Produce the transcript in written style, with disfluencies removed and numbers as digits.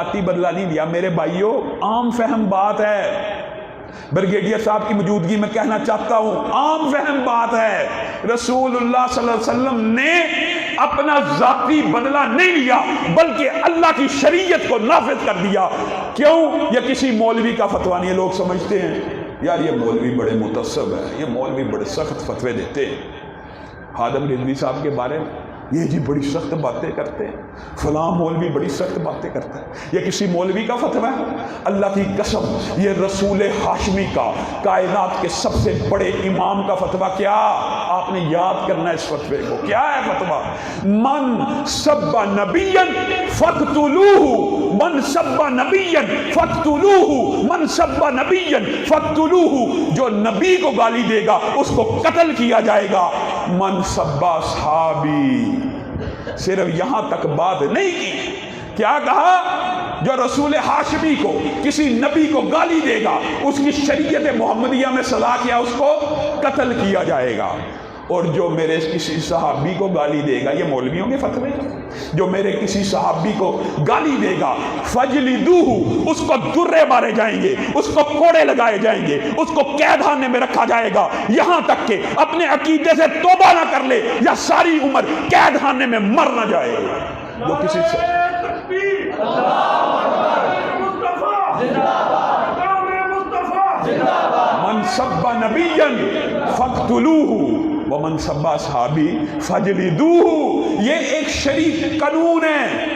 ذاتی بدلہ نہیں لیا میرے بھائیوں، عام فہم بات ہے، بریگیڈیئر صاحب کی موجودگی میں کہنا چاہتا ہوں، عام فہم بات ہے، رسول اللہ صلی اللہ علیہ وسلم نے اپنا ذاتی بدلہ نہیں لیا بلکہ اللہ کی شریعت کو نافذ کر دیا۔ کیوں؟ یہ کسی مولوی کا فتویٰ نہیں ہے۔ لوگ سمجھتے ہیں یار یہ مولوی بڑے متعصب ہیں، یہ مولوی بڑے سخت فتوے دیتے ہیں خادم رضوی صاحب کے بارے میں، یہ جی بڑی سخت باتیں کرتے ہیں، فلاں مولوی بڑی سخت باتیں کرتا ہے۔ یہ کسی مولوی کا فتویٰ ہے؟ اللہ کی قسم یہ رسول ہاشمی کا، کائنات کے سب سے بڑے امام کا فتویٰ۔ کیا آپ نے یاد کرنا ہے اس فتوے کو؟ کیا ہے فتویٰ؟ من سب نبیا فاقتلوہ، من سب نبیا فاقتلوہ، من سب نبیا فاقتلوہ، جو نبی کو گالی دے گا اس کو قتل کیا جائے گا۔ من سب صحابی، صرف یہاں تک بات نہیں کی، کیا کہا؟ جو رسول ہاشمی کو، کسی نبی کو گالی دے گا اس کی شریعت محمدیہ میں سزا کیا، اس کو قتل کیا جائے گا۔ اور جو میرے کسی صحابی کو گالی دے گا، یہ مولویوں کے فتوے، جو میرے کسی صحابی کو گالی دے گا فجلدوہ، اس کو درے مارے جائیں گے، اس کو کوڑے لگائے جائیں گے، اس کو قید خانے میں رکھا جائے گا، یہاں تک کہ اپنے عقیدے سے توبہ نہ کر لے یا ساری عمر قید خانے میں مر نہ جائے۔ جو کسی سے من سب نبیا فاقتلوہ ومن سب صحابی فجلدوہ، یہ ایک شریف قانون ہے۔